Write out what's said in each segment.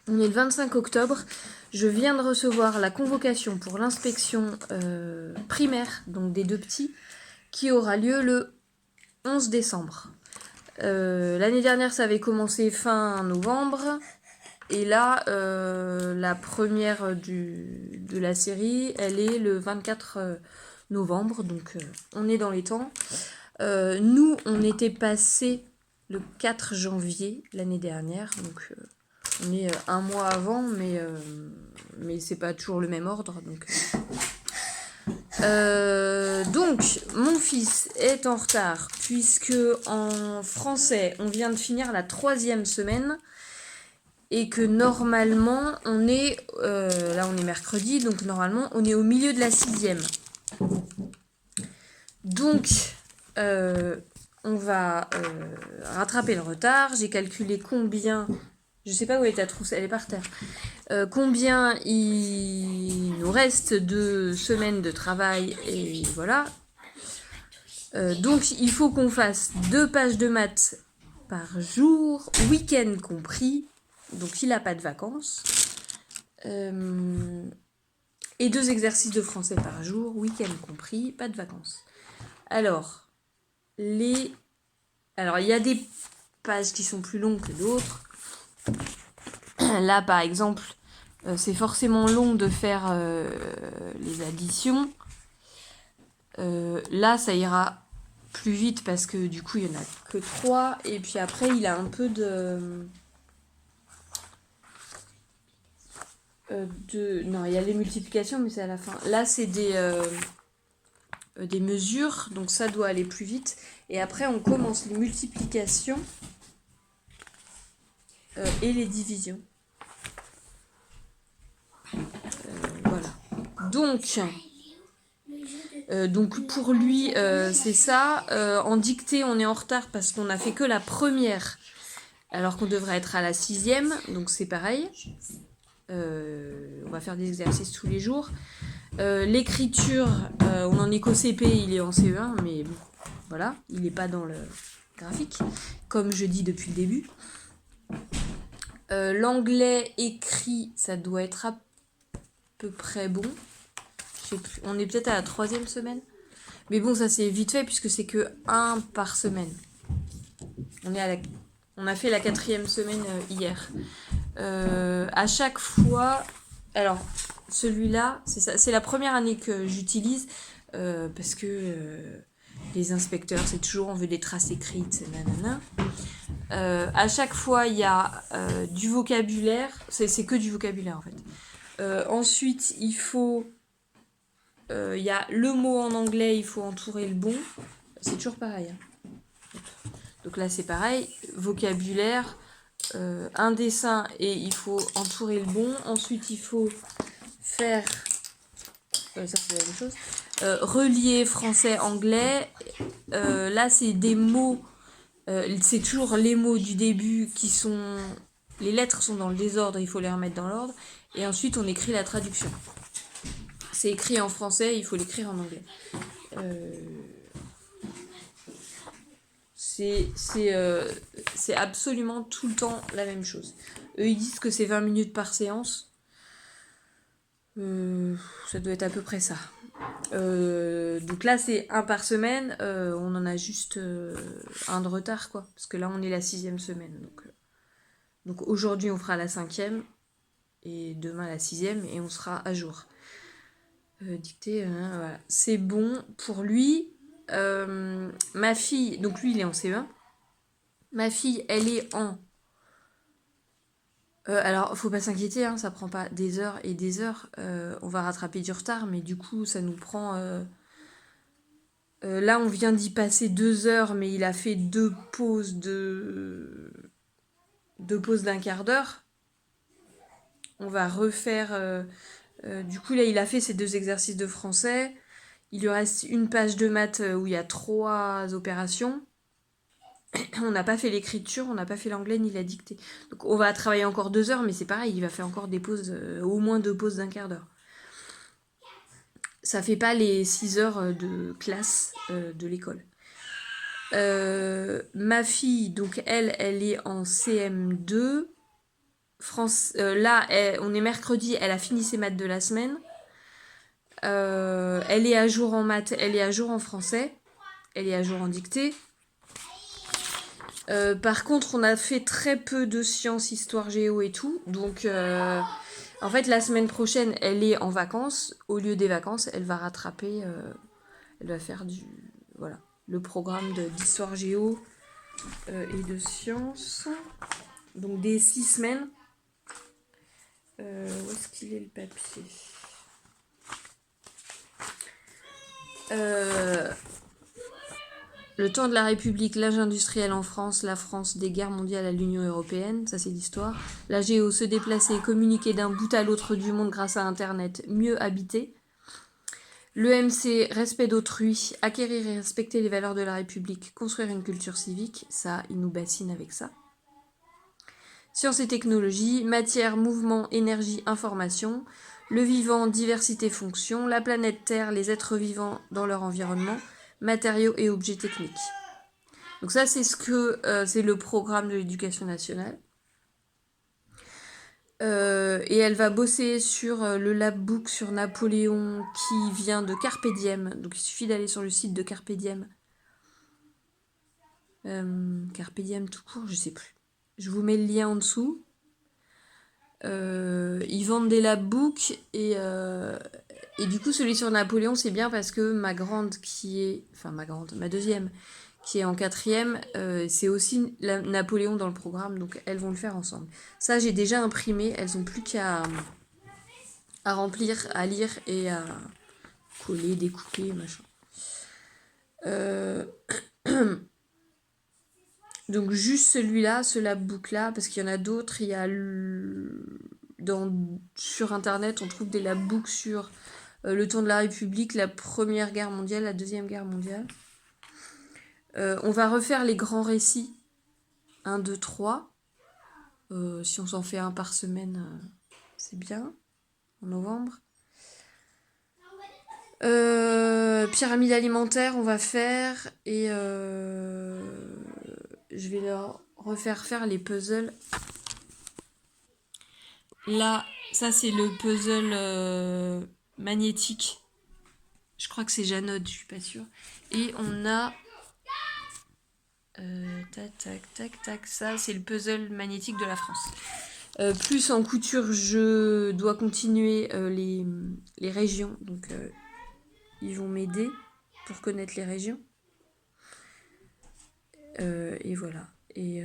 On est le 25 octobre. Je viens de recevoir la convocation pour l'inspection primaire, donc des 2 petits, qui aura lieu le 11 décembre. L'année dernière, ça avait commencé fin novembre. Et là, la première de la série, elle est le 24 novembre. Donc, on est dans les temps. Nous, on était passé le 4 janvier l'année dernière. Donc, on est un mois avant, mais c'est pas toujours le même ordre. Donc, mon fils est en retard, puisque en français, on vient de finir la 3e semaine, et que normalement, on est, là on est mercredi, donc normalement, on est au milieu de la 6e. Donc, on va rattraper le retard. J'ai calculé combien... Je sais pas où est ta trousse, elle est par terre. Combien il nous reste de semaines de travail, et voilà. Donc il faut qu'on fasse 2 pages de maths par jour, week-end compris, donc il n'a pas de vacances. Et 2 exercices de français par jour, week-end compris, pas de vacances. Alors, il y a des pages qui sont plus longues que d'autres. Là, par exemple, c'est forcément long de faire les additions. Là, ça ira plus vite parce que du coup, il n'y en a que 3. Et puis après, il a un peu Non, il y a les multiplications, mais c'est à la fin. Là, c'est des mesures, donc ça doit aller plus vite. Et après, on commence les multiplications et les divisions. Voilà. Donc pour lui, c'est ça. En dictée, on est en retard parce qu'on a fait que la première, alors qu'on devrait être à la 6e. Donc c'est pareil. On va faire des exercices tous les jours. L'écriture, on en est qu'au CP, il est en CE1, mais bon, voilà, il n'est pas dans le graphique, comme je dis depuis le début. L'anglais écrit, ça doit être à peu près bon. Je sais plus, on est peut-être à la 3e semaine. Mais bon, ça c'est vite fait puisque c'est que 1 par semaine. On a fait la 4e semaine hier. À chaque fois... Alors, celui-là, c'est la première année que j'utilise parce que les inspecteurs, c'est toujours on veut des traces écrites, nanana. À chaque fois, il y a du vocabulaire. C'est que du vocabulaire en fait. Ensuite, il y a le mot en anglais, il faut entourer le bon. C'est toujours pareil. Hein. Donc là, c'est pareil. Vocabulaire, un dessin et il faut entourer le bon. Ensuite, il faut faire... ça, c'est la même chose. Relier français-anglais. Là, c'est des mots... c'est toujours les mots du début qui sont... Les lettres sont dans le désordre, il faut les remettre dans l'ordre. Et ensuite, on écrit la traduction. C'est écrit en français, il faut l'écrire en anglais. C'est absolument tout le temps la même chose. Eux, ils disent que c'est 20 minutes par séance. Ça doit être à peu près ça. Donc là, c'est 1 par semaine. On en a juste un de retard, quoi. Parce que là, on est la 6e semaine. Donc aujourd'hui, on fera la 5e. Et demain, la 6e. Et on sera à jour. Dictée, voilà. C'est bon pour lui. Ma fille, donc lui, il est en CE1. Ma fille, elle est en... alors, faut pas s'inquiéter, hein, ça prend pas des heures et des heures. On va rattraper du retard, mais du coup, ça nous prend... là, on vient d'y passer 2 heures, mais il a fait 2 pauses d'un quart d'heure. On va refaire... du coup, là, il a fait ses 2 exercices de français. Il lui reste une page de maths où il y a 3 opérations. On n'a pas fait l'écriture, on n'a pas fait l'anglais ni la dictée. Donc on va travailler encore 2 heures, mais c'est pareil, il va faire encore des pauses, au moins 2 pauses d'un quart d'heure. Ça fait pas les 6 heures de classe de l'école. Ma fille, donc elle est en CM2. Là, on est mercredi, elle a fini ses maths de la semaine. Elle est à jour en maths, elle est à jour en français, elle est à jour en dictée. Par contre, on a fait très peu de sciences, histoire, géo et tout. Donc, en fait, la semaine prochaine, elle est en vacances. Au lieu des vacances, elle va rattraper. Elle va faire voilà, le programme d'histoire, géo et de sciences. Donc, des 6 semaines. Où est-ce qu'il est le papier ? Le temps de la République, l'âge industriel en France, la France des guerres mondiales à l'Union européenne, ça c'est l'histoire. La géo, se déplacer et communiquer d'un bout à l'autre du monde grâce à Internet, mieux habité. Le MC, respect d'autrui, acquérir et respecter les valeurs de la République, construire une culture civique, ça, il nous bassine avec ça. Sciences et technologies, matière, mouvement, énergie, information, le vivant, diversité, fonction, la planète Terre, les êtres vivants dans leur environnement, matériaux et objets techniques. Donc ça, c'est c'est le programme de l'éducation nationale. Et elle va bosser sur le labbook sur Napoléon qui vient de Carpe Diem. Donc il suffit d'aller sur le site de Carpe Diem. Carpe Diem tout court, je sais plus. Je vous mets le lien en dessous. Ils vendent des labbooks et du coup celui sur Napoléon c'est bien parce que ma deuxième qui est en 4e, c'est aussi Napoléon dans le programme, donc elles vont le faire ensemble. Ça j'ai déjà imprimé, elles n'ont plus qu'à remplir, à lire et à coller, découper, machin. Donc juste celui-là, ce labbook-là, parce qu'il y en a d'autres, il y a sur internet, on trouve des labbooks sur le temps de la République, la Première Guerre mondiale, la Deuxième Guerre mondiale. On va refaire les grands récits, 1, 2, 3. Si on s'en fait un par semaine, c'est bien, en novembre. Pyramide alimentaire, on va faire, et je vais leur refaire faire les puzzles. Là, ça c'est le puzzle magnétique. Je crois que c'est Janode, je suis pas sûre. Et on a... tac, ça c'est le puzzle magnétique de la France. Plus en couture, je dois continuer les régions. Donc ils vont m'aider pour connaître les régions. Et voilà. Et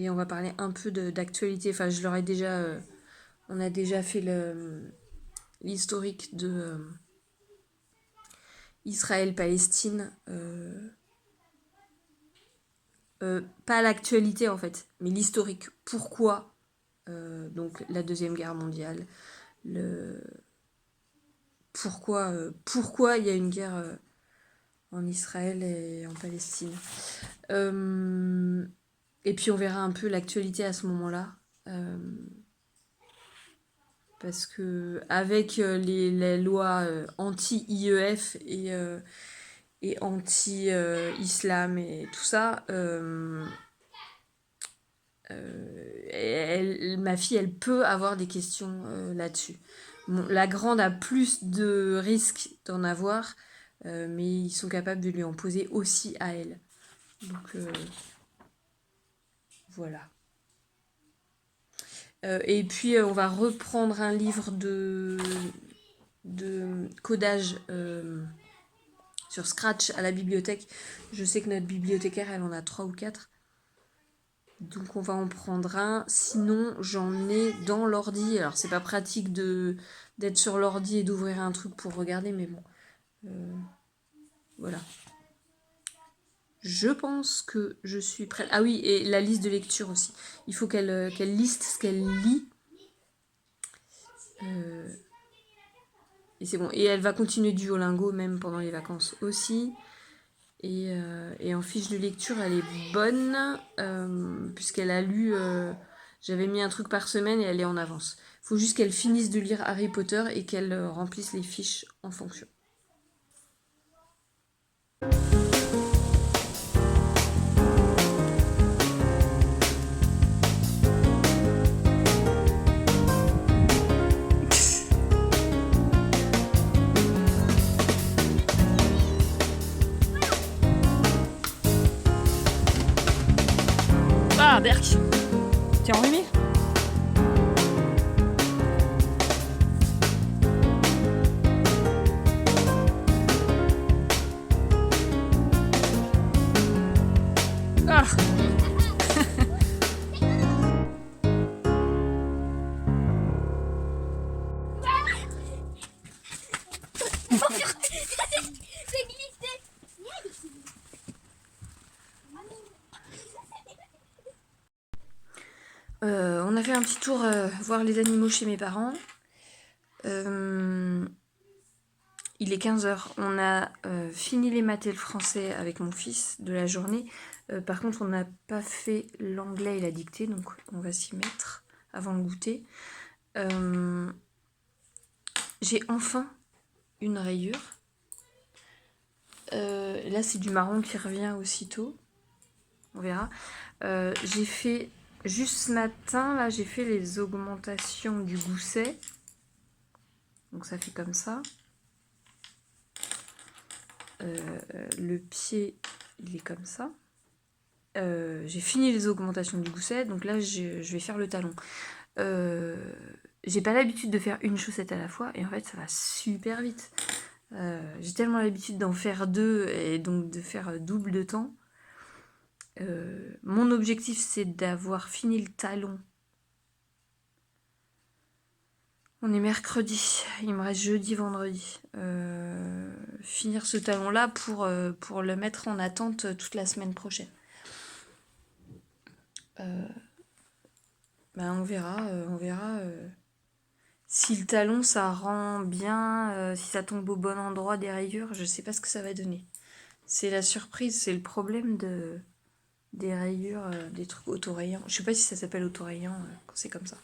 on va parler un peu d'actualité. Enfin, je leur ai déjà... on a déjà fait l'historique de Israël-Palestine. Pas l'actualité en fait, mais l'historique. Pourquoi donc la Deuxième Guerre mondiale. Pourquoi il y a une guerre en Israël et en Palestine. Et puis on verra un peu l'actualité à ce moment-là. Parce que avec les lois anti-IEF et anti-islam et tout ça, ma fille, elle peut avoir des questions là-dessus. Bon, la grande a plus de risques d'en avoir, mais ils sont capables de lui en poser aussi à elle. Donc voilà. Et puis on va reprendre un livre de codage sur Scratch à la bibliothèque. Je sais que notre bibliothécaire, elle en a 3 ou 4. Donc on va en prendre un. Sinon, j'en ai dans l'ordi. Alors c'est pas pratique d'être sur l'ordi et d'ouvrir un truc pour regarder, mais bon. Voilà. Je pense que je suis prête. Ah oui, et la liste de lecture aussi. Il faut qu'elle liste ce qu'elle lit. Et c'est bon. Et elle va continuer Duolingo même pendant les vacances aussi. Et en fiche de lecture, elle est bonne, puisqu'elle a lu... j'avais mis un truc par semaine et elle est en avance. Il faut juste qu'elle finisse de lire Harry Potter et qu'elle remplisse les fiches en fonction. Berk. T'es enrhumé? Ah. On a fait un petit tour voir les animaux chez mes parents. Il est 15h. On a fini les maths et le français avec mon fils de la journée. Par contre, on n'a pas fait l'anglais et la dictée, donc on va s'y mettre avant le goûter. J'ai enfin une rayure. Là, c'est du marron qui revient aussitôt. On verra. J'ai fait, juste ce matin, là, j'ai fait les augmentations du gousset. Donc ça fait comme ça. Le pied, il est comme ça. J'ai fini les augmentations du gousset, donc là, je vais faire le talon. J'ai pas l'habitude de faire une chaussette à la fois, et en fait, ça va super vite. J'ai tellement l'habitude d'en faire deux, et donc de faire double de temps. Mon objectif, c'est d'avoir fini le talon. On est mercredi, il me reste jeudi, vendredi. Finir ce talon-là pour le mettre en attente toute la semaine prochaine. On verra. Si le talon, ça rend bien, si ça tombe au bon endroit des rayures, je sais pas ce que ça va donner. C'est la surprise, c'est le problème des rayures, des trucs autorayants. Je sais pas si ça s'appelle autorayant quand c'est comme ça.